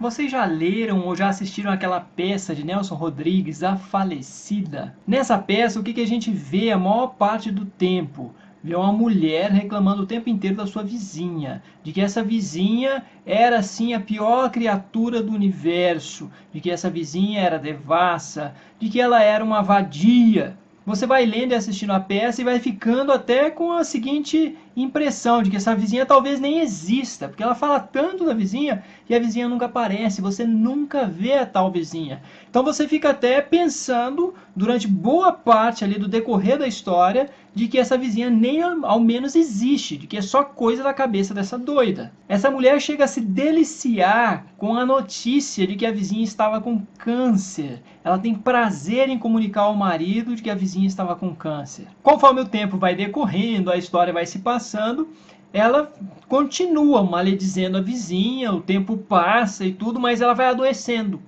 Vocês já leram ou já assistiram aquela peça de Nelson Rodrigues, A Falecida? Nessa peça, o que a gente vê a maior parte do tempo? Vê uma mulher reclamando o tempo inteiro da sua vizinha, de que essa vizinha era assim a pior criatura do universo, de que essa vizinha era devassa, de que ela era uma vadia. Você vai lendo e assistindo a peça e vai ficando até com a seguinte impressão de que essa vizinha talvez nem exista, porque ela fala tanto da vizinha e a vizinha nunca aparece, você nunca vê a tal vizinha. Então você fica até pensando, durante boa parte ali do decorrer da história, de que essa vizinha nem ao menos existe, de que é só coisa da cabeça dessa doida. Essa mulher chega a se deliciar com a notícia de que a vizinha estava com câncer. Ela tem prazer em comunicar ao marido de que a vizinha estava com câncer. Conforme o tempo vai decorrendo, a história vai se passando, ela continua maledizendo a vizinha, o tempo passa e tudo, mas ela vai adoecendo.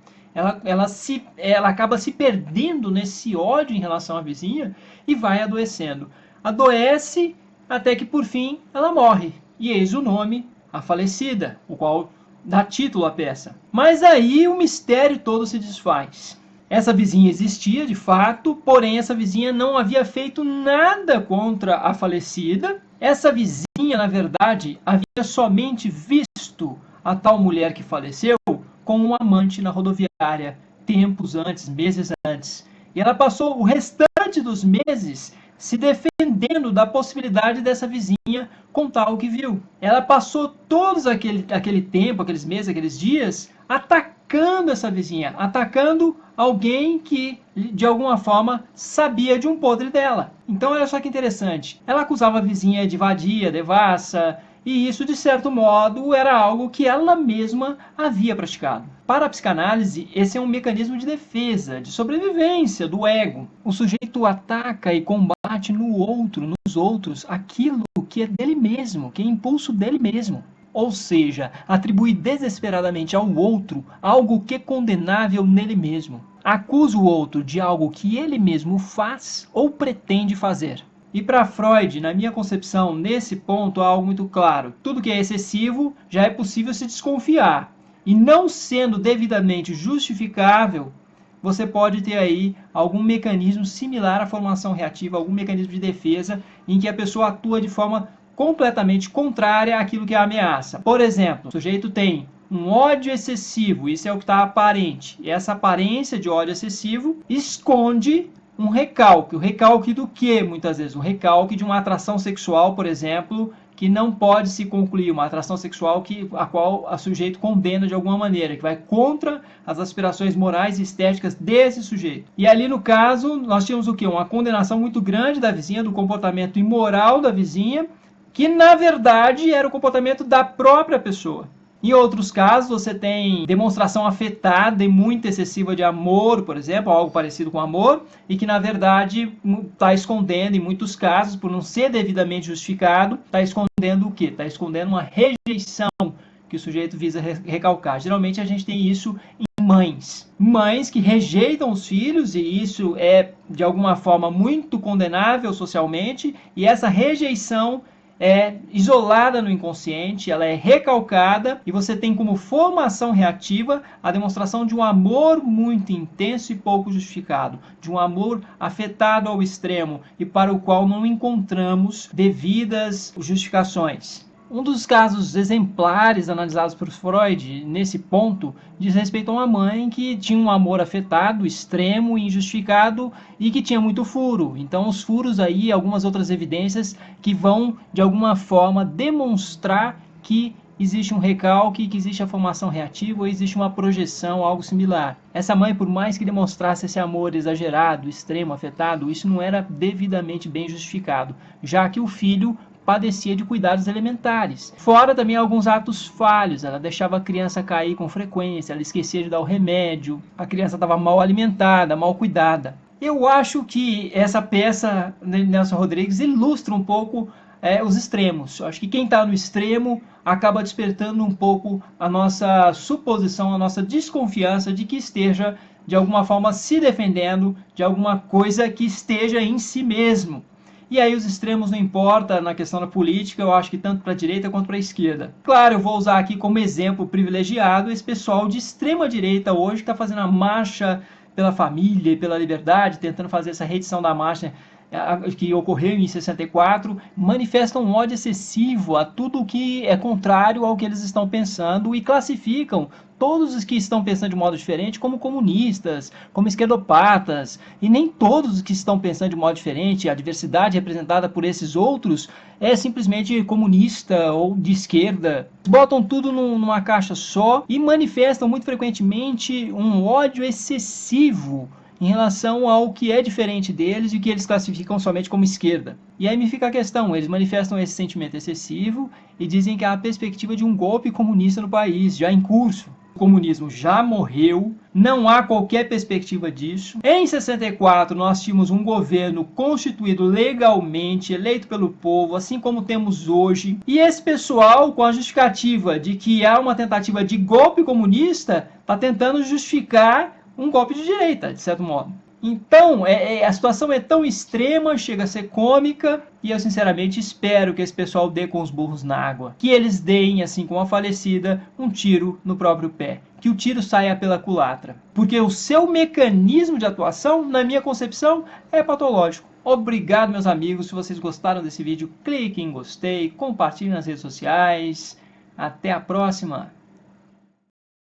Ela acaba se perdendo nesse ódio em relação à vizinha e vai adoecendo. Adoece até que, por fim, ela morre. E eis o nome, A Falecida, o qual dá título à peça. Mas aí o mistério todo se desfaz. Essa vizinha existia, de fato, porém essa vizinha não havia feito nada contra a falecida. Essa vizinha, na verdade, havia somente visto a tal mulher que faleceu com um amante na rodoviária, tempos antes, meses antes. E ela passou o restante dos meses se defendendo da possibilidade dessa vizinha contar o que viu. Ela passou todos aquele tempo, aqueles meses, aqueles dias, atacando essa vizinha, atacando alguém que, de alguma forma, sabia de um podre dela. Então, olha só que interessante. Ela acusava a vizinha de vadia, devassa, e isso, de certo modo, era algo que ela mesma havia praticado. Para a psicanálise, esse é um mecanismo de defesa, de sobrevivência do ego. O sujeito ataca e combate no outro, nos outros, aquilo que é dele mesmo, que é impulso dele mesmo. Ou seja, atribui desesperadamente ao outro algo que é condenável nele mesmo. Acusa o outro de algo que ele mesmo faz ou pretende fazer. E para Freud, na minha concepção, nesse ponto há algo muito claro. Tudo que é excessivo já é possível se desconfiar. E não sendo devidamente justificável, você pode ter aí algum mecanismo similar à formação reativa, algum mecanismo de defesa em que a pessoa atua de forma completamente contrária àquilo que a ameaça. Por exemplo, o sujeito tem um ódio excessivo, isso é o que está aparente. E essa aparência de ódio excessivo esconde um recalque. O recalque do que, muitas vezes? Um recalque de uma atração sexual, por exemplo, que não pode se concluir, uma atração sexual a qual o sujeito condena de alguma maneira, que vai contra as aspirações morais e estéticas desse sujeito. E ali, no caso, nós tínhamos o quê? Uma condenação muito grande da vizinha, do comportamento imoral da vizinha, que, na verdade, era o comportamento da própria pessoa. Em outros casos, você tem demonstração afetada e muito excessiva de amor, por exemplo, algo parecido com amor, e que, na verdade, está escondendo, em muitos casos, por não ser devidamente justificado, está escondendo o quê? Está escondendo uma rejeição que o sujeito visa recalcar. Geralmente, a gente tem isso em mães. Mães que rejeitam os filhos, e isso é, de alguma forma, muito condenável socialmente, e essa rejeição é isolada no inconsciente, ela é recalcada e você tem como formação reativa a demonstração de um amor muito intenso e pouco justificado, de um amor afetado ao extremo e para o qual não encontramos devidas justificações. Um dos casos exemplares analisados por Freud nesse ponto diz respeito a uma mãe que tinha um amor afetado, extremo, injustificado e que tinha muito furo. Então os furos aí, algumas outras evidências que vão de alguma forma demonstrar que existe um recalque, que existe a formação reativa ou existe uma projeção, algo similar. Essa mãe, por mais que demonstrasse esse amor exagerado, extremo, afetado, isso não era devidamente bem justificado, já que o filho padecia de cuidados elementares. Fora também alguns atos falhos, ela deixava a criança cair com frequência, ela esquecia de dar o remédio, a criança estava mal alimentada, mal cuidada. Eu acho que essa peça de Nelson Rodrigues ilustra um pouco os extremos. Eu acho que quem está no extremo acaba despertando um pouco a nossa suposição, a nossa desconfiança de que esteja, de alguma forma, se defendendo de alguma coisa que esteja em si mesmo. E aí os extremos não importa na questão da política, eu acho que tanto para a direita quanto para a esquerda. Claro, eu vou usar aqui como exemplo privilegiado esse pessoal de extrema direita hoje que está fazendo a marcha pela família e pela liberdade, tentando fazer essa reedição da marcha que ocorreu em 64, manifestam um ódio excessivo a tudo o que é contrário ao que eles estão pensando e classificam todos os que estão pensando de modo diferente como comunistas, como esquerdopatas, e nem todos os que estão pensando de modo diferente, a diversidade representada por esses outros, é simplesmente comunista ou de esquerda. Botam tudo numa caixa só e manifestam muito frequentemente um ódio excessivo em relação ao que é diferente deles e que eles classificam somente como esquerda. E aí me fica a questão, eles manifestam esse sentimento excessivo e dizem que há a perspectiva de um golpe comunista no país, já em curso. O comunismo já morreu, não há qualquer perspectiva disso. Em 64 nós tínhamos um governo constituído legalmente, eleito pelo povo, assim como temos hoje. E esse pessoal, com a justificativa de que há uma tentativa de golpe comunista, está tentando justificar um golpe de direita, de certo modo. Então, a situação é tão extrema, chega a ser cômica, e eu sinceramente espero que esse pessoal dê com os burros na água. Que eles deem, assim como a falecida, um tiro no próprio pé. Que o tiro saia pela culatra. Porque o seu mecanismo de atuação, na minha concepção, é patológico. Obrigado, meus amigos. Se vocês gostaram desse vídeo, clique em gostei, compartilhe nas redes sociais. Até a próxima!